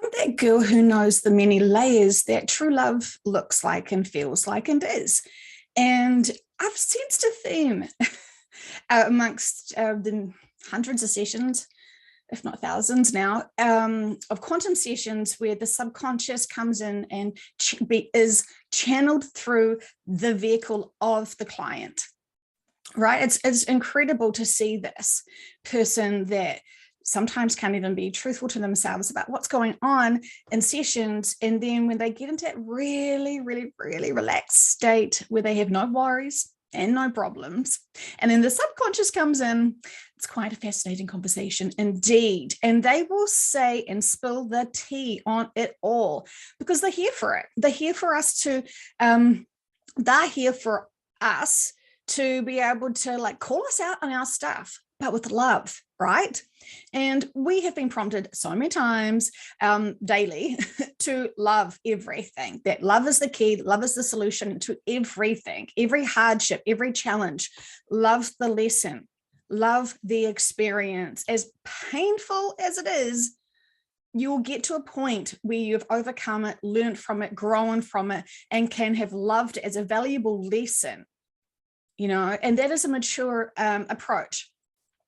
I'm that girl who knows the many layers that true love looks like and feels like and is. And I've sensed a theme amongst the hundreds of sessions, if not thousands now, of quantum sessions where the subconscious comes in and is channeled through the vehicle of the client, right? It's incredible to see this person that sometimes can't even be truthful to themselves about what's going on in sessions. And then when they get into that really, really, really relaxed state where they have no worries and no problems, and then the subconscious comes in, it's quite a fascinating conversation indeed. And they will say and spill the tea on it all because they're here for it. They're here for us to, they're here for us to be able to like call us out on our stuff, but with love, right? And we have been prompted so many times daily to love everything, that love is the key, love is the solution to everything, every hardship, every challenge. Love the lesson, love the experience. As painful as it is, you'll get to a point where you've overcome it, learned from it, grown from it, and can have loved as a valuable lesson, you know, and that is a mature approach.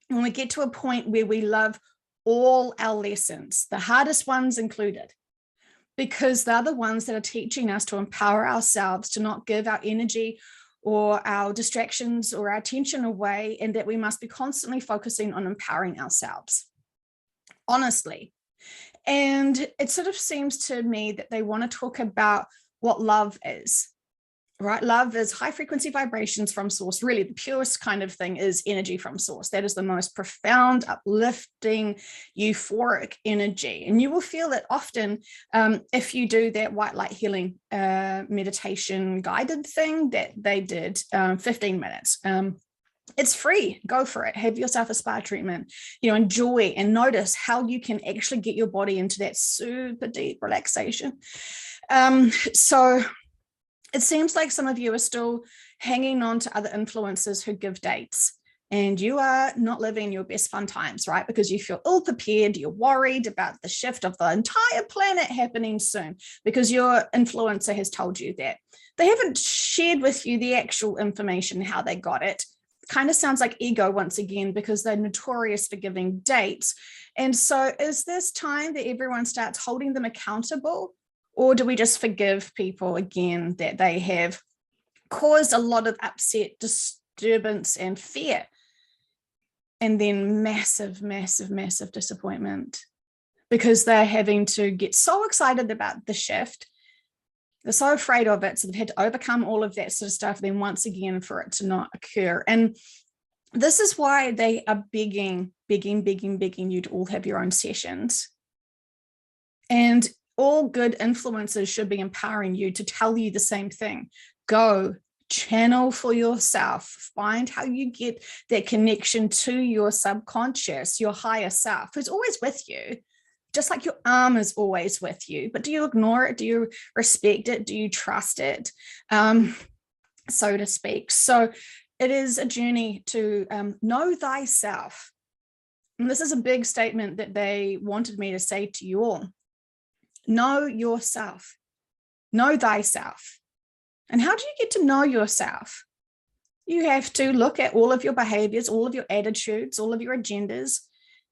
When we get to a point where we love all our lessons, the hardest ones included, because they're the ones that are teaching us to empower ourselves, to not give our energy or our distractions or our attention away, and that we must be constantly focusing on empowering ourselves, honestly. And it sort of seems to me that they want to talk about what love is. Right? Love is high frequency vibrations from source. Really, the purest kind of thing is energy from source. That is the most profound, uplifting, euphoric energy. And you will feel it often if you do that white light healing meditation guided thing that they did, 15 minutes. It's free. Go for it. Have yourself a spa treatment, you know, enjoy and notice how you can actually get your body into that super deep relaxation. So it seems like some of you are still hanging on to other influencers who give dates, and you are not living your best fun times, right? Because you feel ill prepared, you're worried about the shift of the entire planet happening soon because your influencer has told you that. They haven't shared with you the actual information, how they got it. Kind of sounds like ego once again, because they're notorious for giving dates. And so is this time that everyone starts holding them accountable? Or do we just forgive people again that they have caused a lot of upset, disturbance, and fear? And then massive, massive, massive disappointment because they're having to get so excited about the shift. They're so afraid of it. So they've had to overcome all of that sort of stuff, then once again for it to not occur. And this is why they are begging you to all have your own sessions. And all good influencers should be empowering you to tell you the same thing. Go channel for yourself. Find how you get that connection to your subconscious, your higher self, who's always with you, just like your arm is always with you. But do you ignore it? Do you respect it? Do you trust it? So to speak. So it is a journey to know thyself. And this is a big statement that they wanted me to say to you all. Know yourself, know thyself. And how do you get to know yourself? You have to look at all of your behaviors, all of your attitudes, all of your agendas,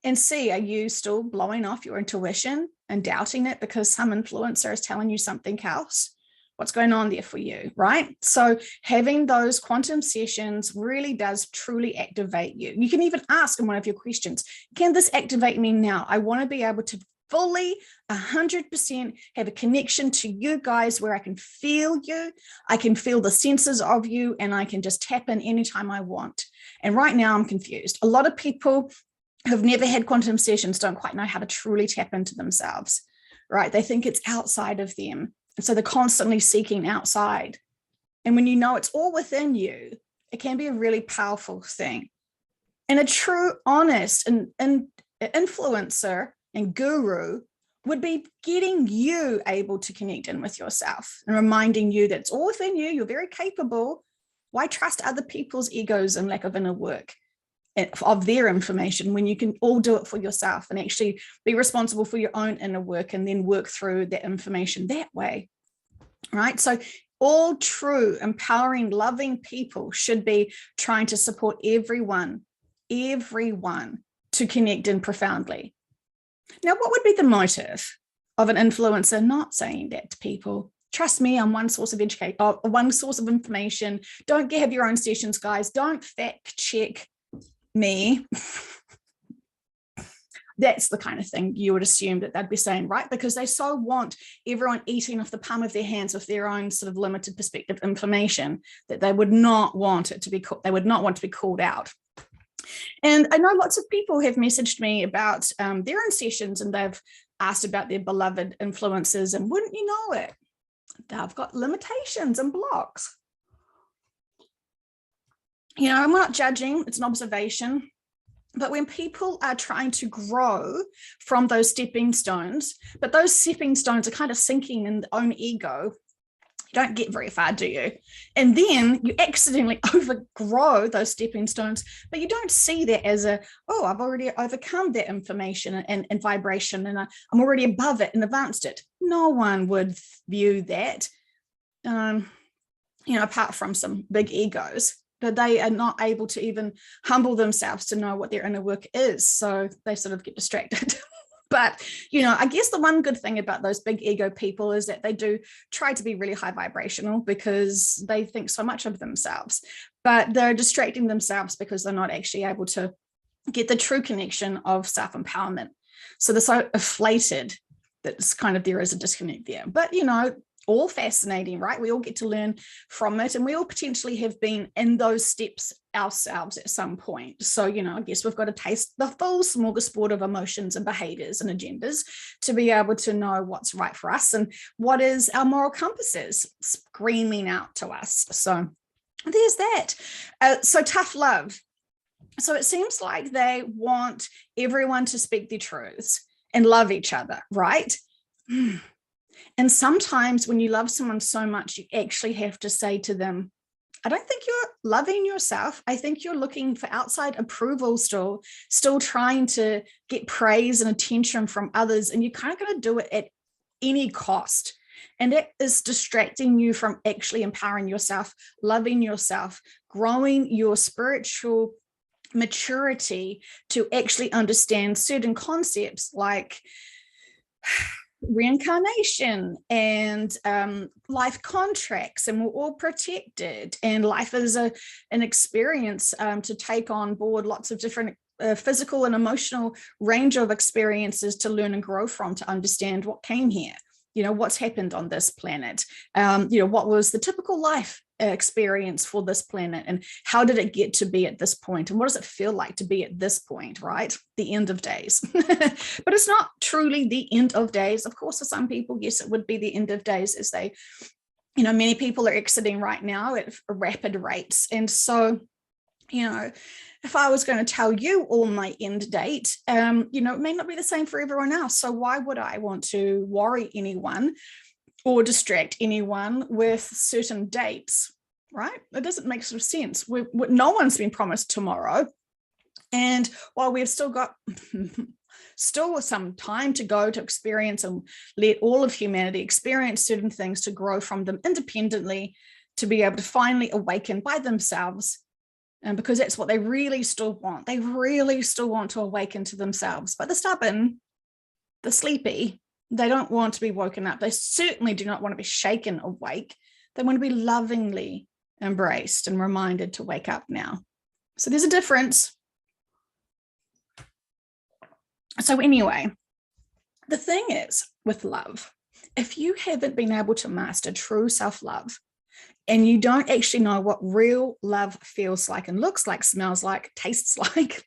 and see, are you still blowing off your intuition and doubting it because some influencer is telling you something else? What's going on there for you, right? So having those quantum sessions really does truly activate you. You can even ask in one of your questions, can this activate me now? I want to be able to fully 100% have a connection to you guys where I can feel you, I can feel the senses of you, and I can just tap in anytime I want. And right now I'm confused. A lot of people who've never had quantum sessions don't quite know how to truly tap into themselves, right? They think it's outside of them. And so they're constantly seeking outside. And when you know it's all within you, it can be a really powerful thing. And a true, honest and influencer and guru would be getting you able to connect in with yourself and reminding you that it's all within you, you're very capable. Why trust other people's egos and lack of inner work? of their information, when you can all do it for yourself and actually be responsible for your own inner work and then work through that information that way, right? So all true, empowering, loving people should be trying to support everyone to connect in profoundly. Now, what would be the motive of an influencer not saying that to people? Trust me, I'm one source of education, one source of information. Don't have your own sessions, guys. Don't fact check me. That's the kind of thing you would assume that they'd be saying, right? Because they so want everyone eating off the palm of their hands with their own sort of limited perspective information that they would not want it to be, they would not want to be called out. And I know lots of people have messaged me about their own sessions, and they've asked about their beloved influencers, and wouldn't you know it, they've got limitations and blocks. You know, I'm not judging, it's an observation. But when people are trying to grow from those stepping stones, but those stepping stones are kind of sinking in their own ego, you don't get very far, do you? And then you accidentally overgrow those stepping stones, but you don't see that as a, oh, I've already overcome that information and vibration, and I'm already above it and advanced it. No one would view that, you know, apart from some big egos. But they are not able to even humble themselves to know what their inner work is. So they sort of get distracted. But, you know, I guess the one good thing about those big ego people is that they do try to be really high vibrational because they think so much of themselves, but they're distracting themselves because they're not actually able to get the true connection of self-empowerment. So they're so inflated that it's kind of, there is a disconnect there. But, you know, all fascinating, right? We all get to learn from it, and we all potentially have been in those steps ourselves at some point. So, you know, I guess we've got to taste the full smorgasbord of emotions and behaviors and agendas to be able to know what's right for us and what is our moral compasses screaming out to us. So there's that. So tough love. So it seems like they want everyone to speak their truths and love each other, right? And sometimes when you love someone so much, you actually have to say to them, I don't think you're loving yourself. I think you're looking for outside approval still trying to get praise and attention from others. And you're kind of going to do it at any cost. And it is distracting you from actually empowering yourself, loving yourself, growing your spiritual maturity to actually understand certain concepts like reincarnation and life contracts, and we're all protected, and life is an experience to take on board lots of different physical and emotional range of experiences to learn and grow from, to understand what came here, you know, what's happened on this planet, you know, what was the typical life experience for this planet, and how did it get to be at this point, and what does it feel like to be at this point, right? The end of days. But it's not truly the end of days. Of course, for some people, yes, it would be the end of days, as they, you know, many people are exiting right now at rapid rates. And so, you know, if I was going to tell you all my end date, you know, it may not be the same for everyone else. So why would I want to worry anyone or distract anyone with certain dates, right? It doesn't make sort of sense. No one's been promised tomorrow. And while we've still got still some time to go to experience and let all of humanity experience certain things, to grow from them independently, to be able to finally awaken by themselves, and because that's what they really still want. They really still want to awaken to themselves. But the stubborn, the sleepy, they don't want to be woken up. They certainly do not want to be shaken awake. They want to be lovingly embraced and reminded to wake up now. So there's a difference. So anyway, the thing is with love, if you haven't been able to master true self-love, and you don't actually know what real love feels like and looks like, smells like, tastes like,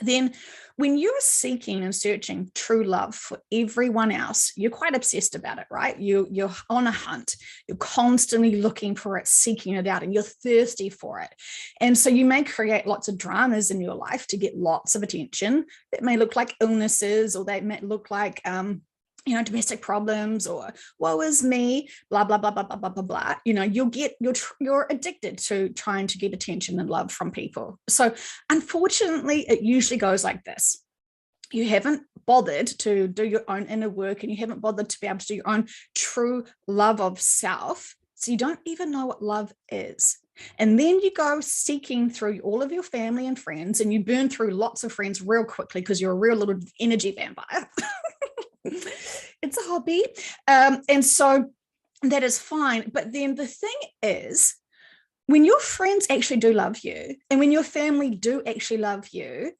then when you're seeking and searching true love for everyone else, you're quite obsessed about it, right? You're on a hunt. You're constantly looking for it, seeking it out, and you're thirsty for it. And so you may create lots of dramas in your life to get lots of attention. That may look like illnesses, or they may look like domestic problems or woe is me, blah, blah, blah, blah, blah, blah, blah, blah. You're addicted to trying to get attention and love from people. So unfortunately, it usually goes like this. You haven't bothered to do your own inner work, and you haven't bothered to be able to do your own true love of self. So you don't even know what love is. And then you go seeking through all of your family and friends, and you burn through lots of friends real quickly because you're a real little energy vampire. It's a hobby. And so that is fine. But then the thing is, when your friends actually do love you, and when your family do actually love you,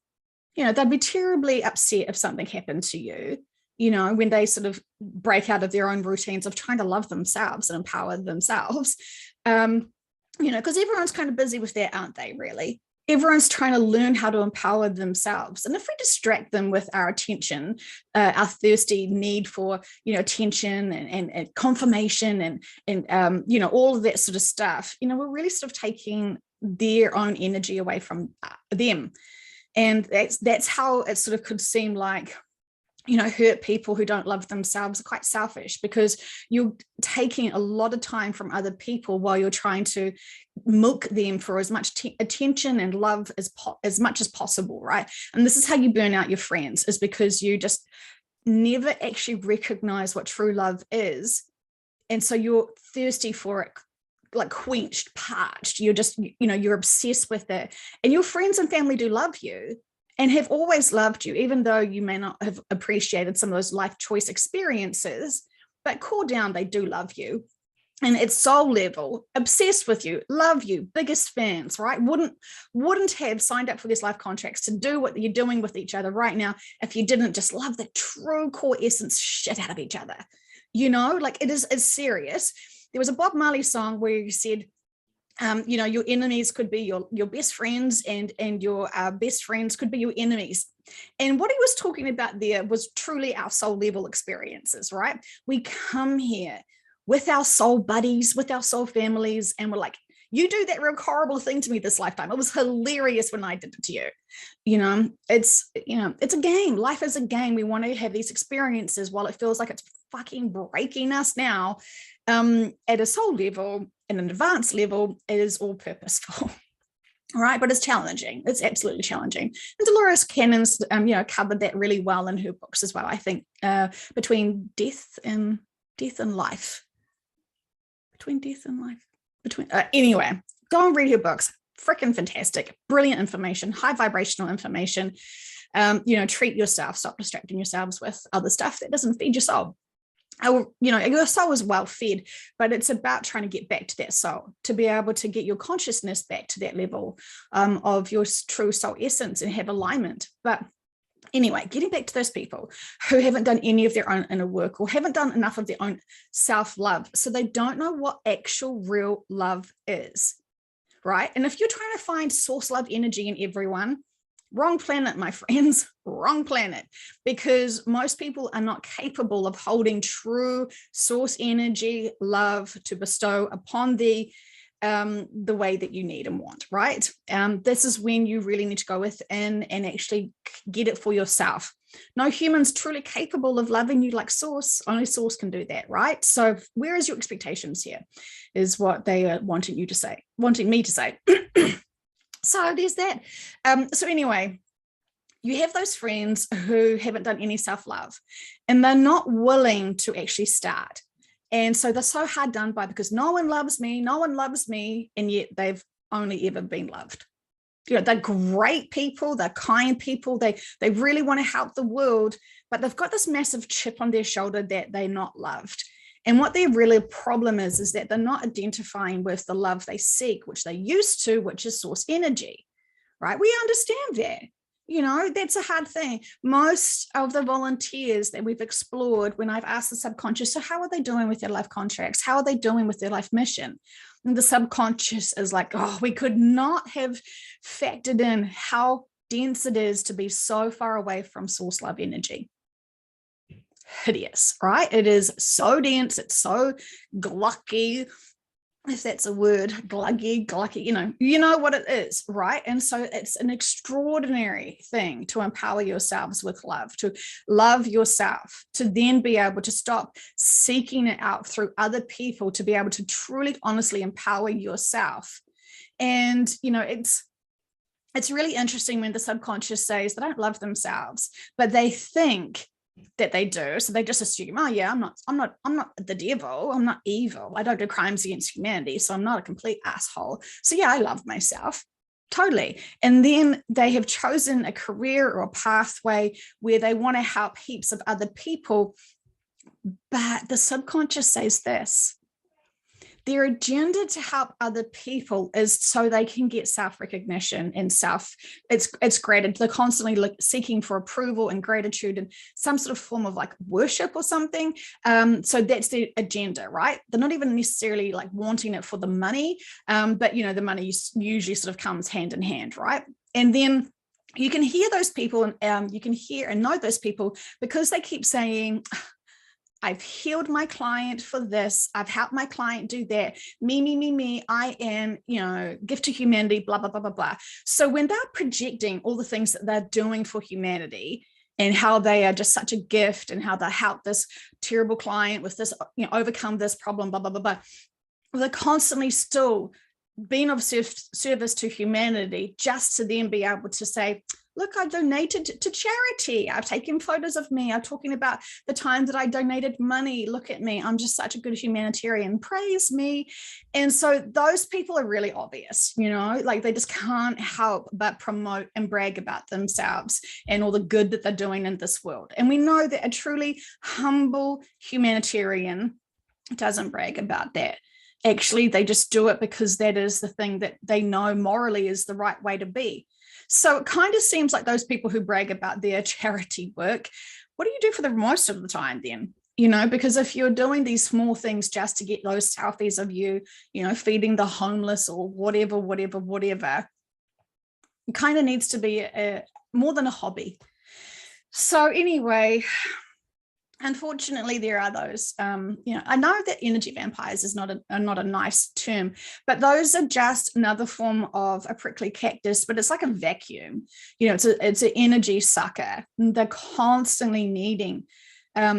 they'd be terribly upset if something happened to you, when they sort of break out of their own routines of trying to love themselves and empower themselves. Because everyone's kind of busy with that, aren't they, really? Everyone's trying to learn how to empower themselves. And if we distract them with our attention, our thirsty need for, attention and confirmation and all of that sort of stuff, we're really sort of taking their own energy away from them. And that's how it sort of could seem like, hurt people who don't love themselves are quite selfish, because you're taking a lot of time from other people while you're trying to milk them for as much attention and love as much as possible, right? And this is how you burn out your friends, is because you just never actually recognize what true love is. And so you're thirsty for it, like quenched, parched. You're just, you're obsessed with it. And your friends and family do love you and have always loved you, even though you may not have appreciated some of those life choice experiences, but core down, they do love you. And at soul level, obsessed with you, love you, biggest fans, right? Wouldn't have signed up for these life contracts to do what you're doing with each other right now if you didn't just love the true core essence shit out of each other. It's serious. There was a Bob Marley song where he said, your enemies could be your best friends, and your best friends could be your enemies. And what he was talking about there was truly our soul level experiences, right? We come here with our soul buddies, with our soul families, and we're like, you do that real horrible thing to me this lifetime. It was hilarious when I did it to you. It's a game. Life is a game. We want to have these experiences while it feels like it's fucking breaking us now. At a soul level, and an advanced level, it is all purposeful. All right, but it's challenging. It's absolutely challenging. And Dolores Cannon's, covered that really well in her books as well. I think between death and life. Anyway, go and read her books. Freaking fantastic, brilliant information, high vibrational information. Treat yourself. Stop distracting yourselves with other stuff that doesn't feed your soul. Your soul is well fed, but it's about trying to get back to that soul, to be able to get your consciousness back to that level of your true soul essence and have alignment. But anyway, getting back to those people who haven't done any of their own inner work, or haven't done enough of their own self-love, so they don't know what actual real love is, right? And if you're trying to find source love energy in everyone, wrong planet, my friends, wrong planet, because most people are not capable of holding true source energy, love to bestow upon the way that you need and want, right? This is when you really need to go within and actually get it for yourself. No human's truly capable of loving you like source. Only source can do that, right? So where is your expectations here, is what they are wanting me to say. So there's that. So anyway, you have those friends who haven't done any self-love, and they're not willing to actually start. And so they're so hard done by, because no one loves me, and yet they've only ever been loved. They're great people, they're kind people, they really want to help the world, but they've got this massive chip on their shoulder that they're not loved. And what their real problem is that they're not identifying with the love they seek, which they used to, which is source energy, right? We understand that. That's a hard thing. Most of the volunteers that we've explored, when I've asked the subconscious, so how are they doing with their life contracts? How are they doing with their life mission? And the subconscious is like, oh, we could not have factored in how dense it is to be so far away from source love energy. Hideous, right? It is so dense, it's so glucky, if that's a word, gluggy, you know what it is, right? And so it's an extraordinary thing to empower yourselves with love, to love yourself, to then be able to stop seeking it out through other people, to be able to truly, honestly empower yourself. And, it's really interesting when the subconscious says they don't love themselves, but they think that they do. So they just assume, oh yeah, I'm not the devil. I'm not evil. I don't do crimes against humanity. So I'm not a complete asshole. So yeah, I love myself. Totally. And then they have chosen a career or a pathway where they want to help heaps of other people. But the subconscious says this: their agenda to help other people is so they can get self-recognition and it's gratitude. They're constantly seeking for approval and gratitude and some sort of form of like worship or something. So that's their agenda, right? They're not even necessarily like wanting it for the money, but the money usually sort of comes hand in hand, right? And then you can hear those people, and you can hear and know those people because they keep saying, I've healed my client for this. I've helped my client do that. Me. I am, gift to humanity, blah, blah, blah, blah, blah. So when they're projecting all the things that they're doing for humanity and how they are just such a gift and how they help this terrible client with this, overcome this problem, blah, blah, blah, blah, they're constantly still being of service to humanity just to then be able to say, look, I donated to charity. I've taken photos of me. I'm talking about the time that I donated money. Look at me. I'm just such a good humanitarian. Praise me. And so those people are really obvious, like they just can't help but promote and brag about themselves and all the good that they're doing in this world. And we know that a truly humble humanitarian doesn't brag about that. Actually, they just do it because that is the thing that they know morally is the right way to be. So it kind of seems like those people who brag about their charity work, what do you do for the most of the time then? Because if you're doing these small things just to get those selfies of you, feeding the homeless or whatever, it kind of needs to be more than a hobby. So anyway, unfortunately, there are those, I know that energy vampires is not a nice term, but those are just another form of a prickly cactus, but it's like a vacuum. It's an energy sucker. They're constantly needing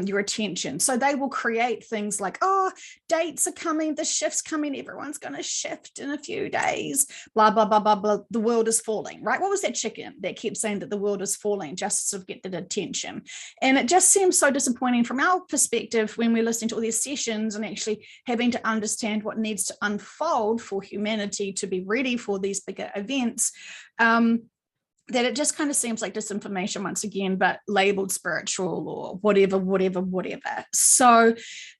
your attention. So they will create things like, oh, dates are coming, the shift's coming, everyone's going to shift in a few days, blah, blah, blah, blah, blah. The world is falling, right? What was that chicken that kept saying that the world is falling just to sort of get the attention? And it just seems so disappointing from our perspective when we're listening to all these sessions and actually having to understand what needs to unfold for humanity to be ready for these bigger events. That it just kind of seems like disinformation once again, but labeled spiritual or whatever. So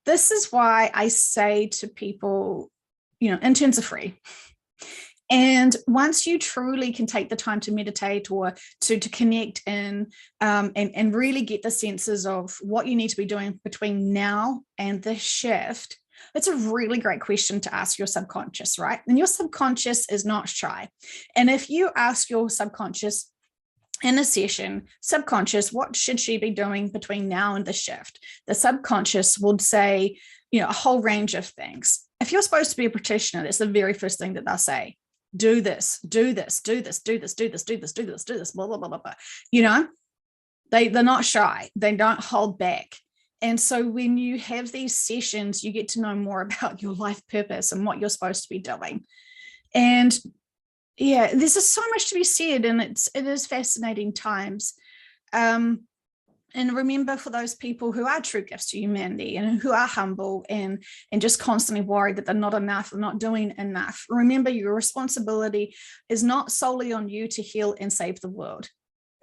this is why I say to people, interns are free. And once you truly can take the time to meditate or to connect in and really get the senses of what you need to be doing between now and the shift, it's a really great question to ask your subconscious, right? And your subconscious is not shy. And if you ask your subconscious in a session, subconscious, what should she be doing between now and the shift? The subconscious would say, a whole range of things. If you're supposed to be a practitioner, that's the very first thing that they'll say. Do this, do this, do this, do this, do this, do this, do this, do this, blah, blah, blah, blah, blah. They're not shy. They don't hold back. And so when you have these sessions, you get to know more about your life purpose and what you're supposed to be doing. And yeah, there's just so much to be said, and it is fascinating times. And remember, for those people who are true gifts to humanity and who are humble and just constantly worried that they're not enough, they're not doing enough, remember your responsibility is not solely on you to heal and save the world.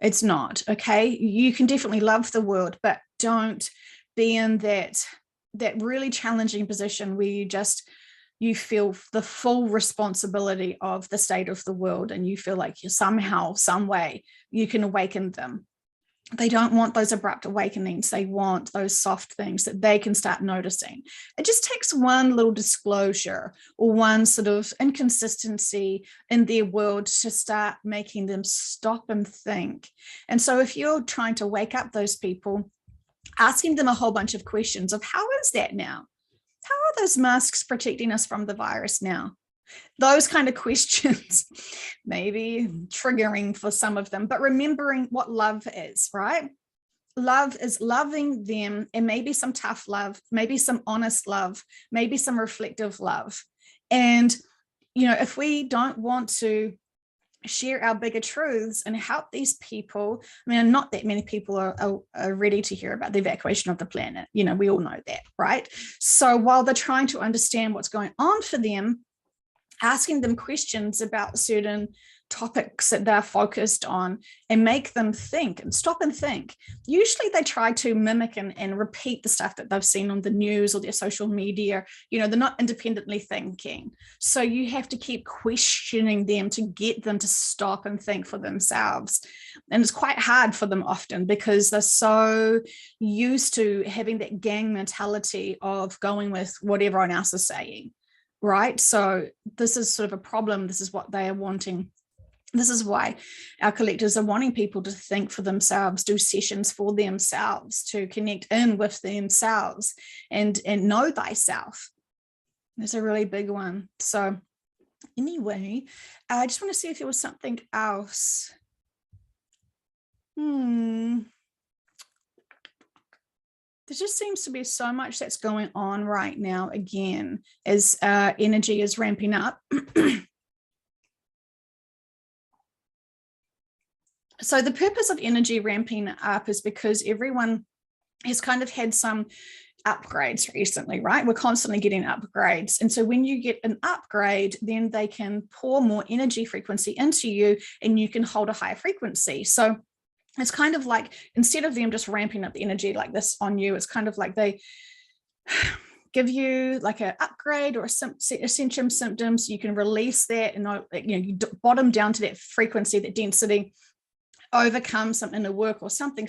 It's not, okay? You can definitely love the world, but don't be in that really challenging position where you feel the full responsibility of the state of the world, and you feel like you somehow, some way, you can awaken them. They don't want those abrupt awakenings. They want those soft things that they can start noticing. It just takes one little disclosure or one sort of inconsistency in their world to start making them stop and think. And so if you're trying to wake up those people, asking them a whole bunch of questions of how is that now? how are those masks protecting us from the virus now? Those kind of questions, maybe triggering for some of them, but remembering what love is, right? Love is loving them, and maybe some tough love, maybe some honest love, maybe some reflective love. And, if we don't want to share our bigger truths and help these people, I mean, not that many people are ready to hear about the evacuation of the planet. We all know that, right? So while they're trying to understand what's going on for them, asking them questions about certain topics that they're focused on and make them think and stop and think. Usually they try to mimic and repeat the stuff that they've seen on the news or their social media. They're not independently thinking. So you have to keep questioning them to get them to stop and think for themselves. And it's quite hard for them often because they're so used to having that gang mentality of going with what everyone else is saying. Right. So this is sort of a problem. This is what they are wanting. This is why our collectors are wanting people to think for themselves, do sessions for themselves, to connect in with themselves and know thyself. There's a really big one. So anyway, I just want to see if there was something else. There just seems to be so much that's going on right now, again, as energy is ramping up. So the purpose of energy ramping up is because everyone has kind of had some upgrades recently, right? We're constantly getting upgrades. And so when you get an upgrade, then they can pour more energy frequency into you and you can hold a higher frequency. So it's kind of like, instead of them just ramping up the energy like this on you, it's kind of like they give you like an upgrade or ascension symptoms. You can release that and you bottom down to that frequency, that density, overcome some inner work or something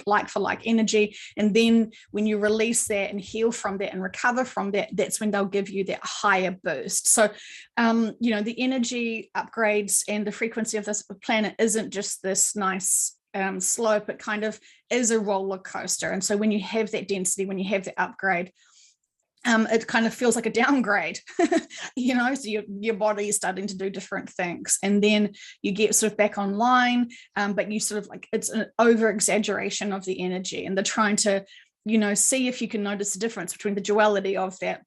like for like energy. And then when you release that and heal from that and recover from that, that's when they'll give you that higher boost. So, the energy upgrades and the frequency of this planet isn't just this nice slope. It kind of is a roller coaster. And so when you have that density, when you have the upgrade, it kind of feels like a downgrade, so your body is starting to do different things. And then you get sort of back online, but you sort of like, it's an over exaggeration of the energy. And they're trying to, see if you can notice the difference between the duality of that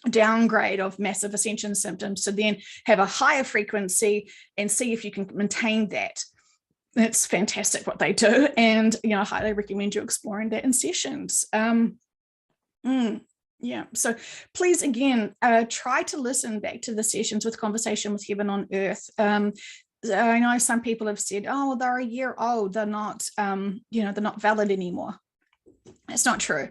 downgrade of massive ascension symptoms to then have a higher frequency and see if you can maintain that. It's fantastic what they do. And, I highly recommend you exploring that in sessions. Yeah, so please, again, try to listen back to the sessions with Conversation with Heaven on Earth. I know some people have said, oh, well, they're a year old. They're not, they're not valid anymore. It's not true.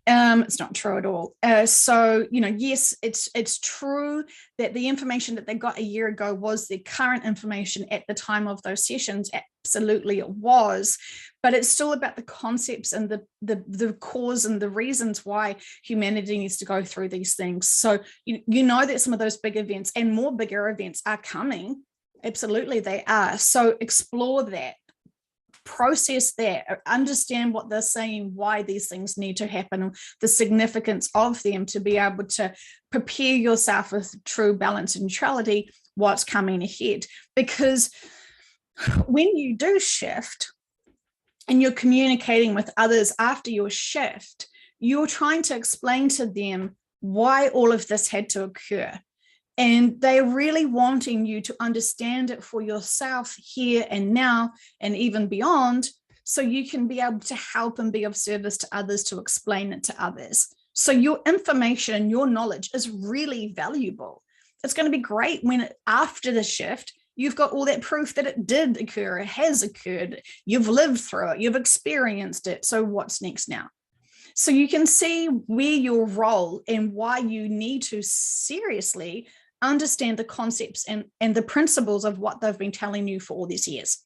It's not true at all. So, yes, it's true that the information that they got a year ago was the current information at the time of those sessions. Absolutely it was, but it's still about the concepts and the cause and the reasons why humanity needs to go through these things. So you know that some of those big events and more bigger events are coming. Absolutely they are. So explore that, process that, understand what they're saying, why these things need to happen, the significance of them, to be able to prepare yourself with true balance and neutrality, what's coming ahead. Because when you do shift and you're communicating with others after your shift, you're trying to explain to them why all of this had to occur. And they're really wanting you to understand it for yourself here and now and even beyond, so you can be able to help and be of service to others, to explain it to others. So your information, your knowledge is really valuable. It's going to be great when after the shift, you've got all that proof that it did occur, it has occurred, you've lived through it, you've experienced it. So what's next now? So you can see where your role and why you need to seriously understand the concepts and the principles of what they've been telling you for all these years,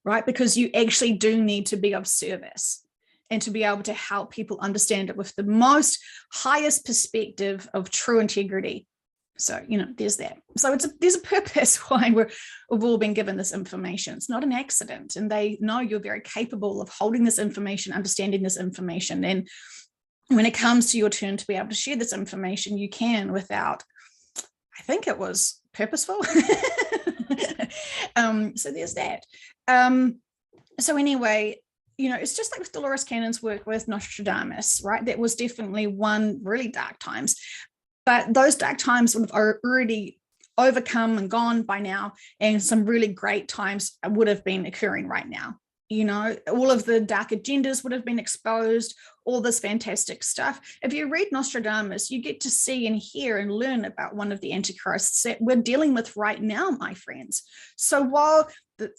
right? Because you actually do need to be of service and to be able to help people understand it with the most highest perspective of true integrity. So, there's that. So there's a purpose why we've all been given this information. It's not an accident. And they know you're very capable of holding this information, understanding this information. And when it comes to your turn to be able to share this information, you can without, I think it was purposeful. So there's that. So anyway, it's just like with Dolores Cannon's work with Nostradamus, right? That was definitely one really dark times, but those dark times would have already overcome and gone by now, and some really great times would have been occurring right now. All of the dark agendas would have been exposed, all this fantastic stuff. If you read Nostradamus, you get to see and hear and learn about one of the antichrists that we're dealing with right now, my friends. So while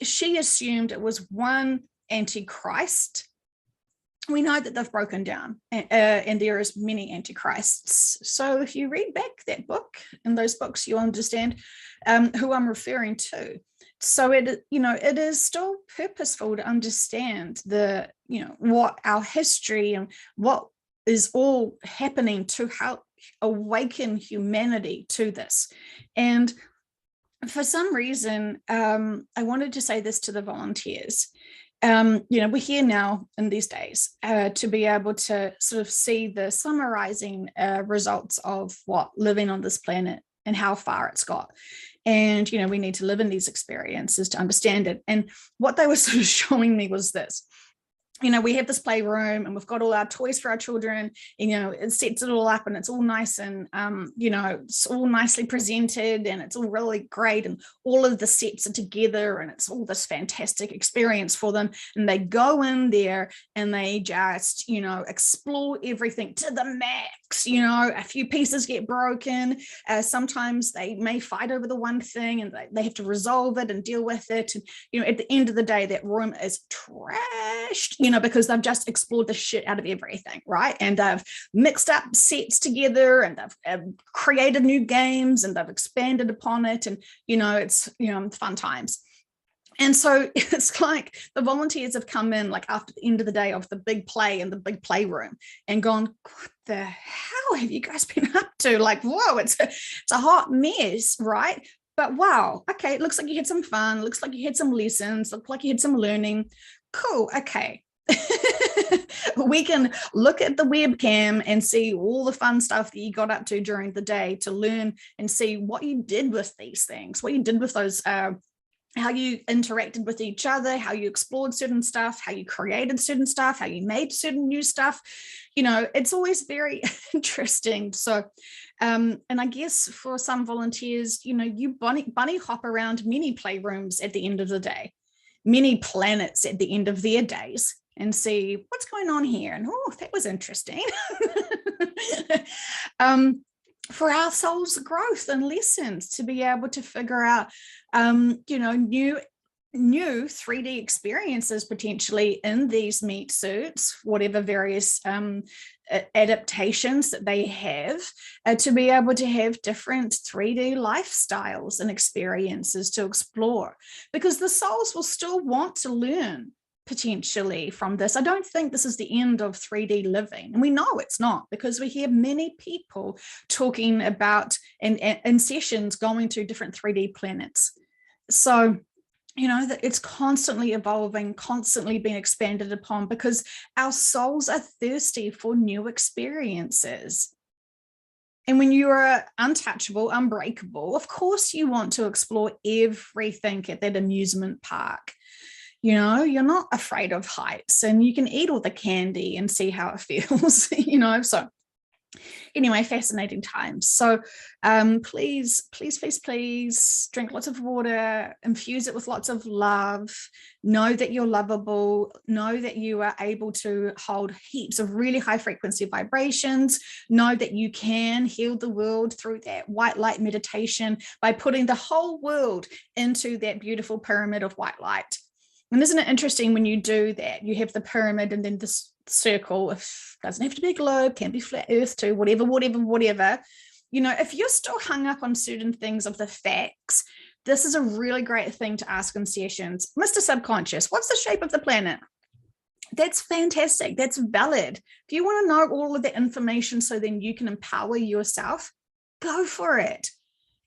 she assumed it was one antichrist, we know that they've broken down, and there is many antichrists. So if you read back that book and those books, you'll understand who I'm referring to. So it is still purposeful to understand what our history and what is all happening to help awaken humanity to this. And for some reason, I wanted to say this to the volunteers. We're here now in these days to be able to sort of see the summarizing results of what living on this planet and how far it's got. And, we need to live in these experiences to understand it. And what they were sort of showing me was this. We have this playroom and we've got all our toys for our children, it sets it all up and it's all nice and, it's all nicely presented and it's all really great. And all of the sets are together and it's all this fantastic experience for them. And they go in there and they just, explore everything to the max. A few pieces get broken. Sometimes they may fight over the one thing and they have to resolve it and deal with it. And, at the end of the day, that room is trashed, because they've just explored the shit out of everything, right? And they've mixed up sets together and they've created new games and they've expanded upon it. And, it's, fun times. And so it's like the volunteers have come in like after the end of the day of the big play and the big playroom and gone, what the hell have you guys been up to? Like, whoa, it's a hot mess, right? But wow, okay, it looks like you had some fun. It looks like you had some lessons. Looked like you had some learning. Cool, okay. We can look at the webcam and see all the fun stuff that you got up to during the day to learn and see what you did with these things, what you did with those, how you interacted with each other, how you explored certain stuff, how you created certain stuff, how you made certain new stuff. It's always very interesting. So, and I guess for some volunteers, you bunny hop around many playrooms at the end of the day, many planets at the end of their days, and see what's going on here. And oh, that was interesting. For our soul's growth and lessons to be able to figure out, new 3D experiences potentially in these meat suits, whatever various adaptations that they have, to be able to have different 3D lifestyles and experiences to explore, because the souls will still want to learn potentially from this. I don't think this is the end of 3D living. And we know it's not, because we hear many people talking about in sessions going to different 3D planets. So, that it's constantly evolving, constantly being expanded upon, because our souls are thirsty for new experiences. And when you are untouchable, unbreakable, of course you want to explore everything at that amusement park. You're not afraid of heights and you can eat all the candy and see how it feels, so anyway, fascinating times. So please drink lots of water, infuse it with lots of love, know that you're lovable, know that you are able to hold heaps of really high frequency vibrations, know that you can heal the world through that white light meditation by putting the whole world into that beautiful pyramid of white light. And isn't it interesting when you do that, you have the pyramid and then this circle, doesn't have to be a globe, can be flat earth too, whatever. If you're still hung up on certain things of the facts, this is a really great thing to ask in sessions. Mr. Subconscious, what's the shape of the planet? That's fantastic. That's valid. If you want to know all of the information so then you can empower yourself, go for it.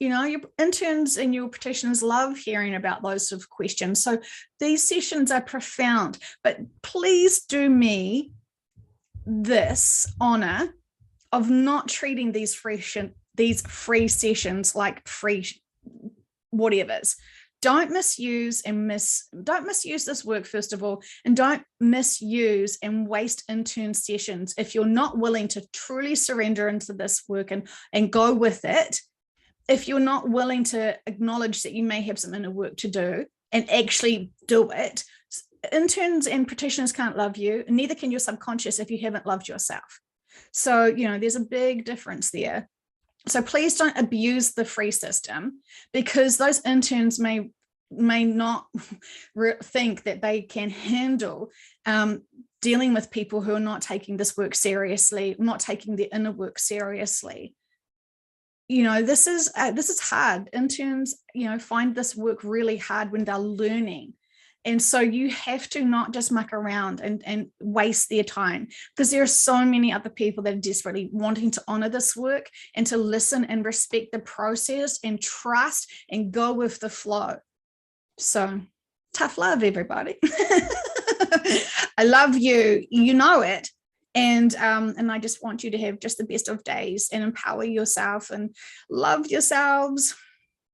Your interns and your practitioners love hearing about those sort of questions. So these sessions are profound, but please do me this honor of not treating these free sessions like free whatever's. Don't misuse this work, first of all, and don't misuse and waste intern sessions if you're not willing to truly surrender into this work and go with it. If you're not willing to acknowledge that you may have some inner work to do and actually do it, interns and practitioners can't love you, and neither can your subconscious if you haven't loved yourself. So, you know, there's a big difference there. So please don't abuse the free system, because those interns may not think that they can handle dealing with people who are not taking this work seriously, not taking their inner work seriously. You know, this is hard. Interns, you know, find this work really hard when they're learning. And so you have to not just muck around and waste their time, because there are so many other people that are desperately wanting to honor this work and to listen and respect the process and trust and go with the flow. So tough love, everybody. I love you. You know it. And I just want you to have just the best of days and empower yourself and love yourselves.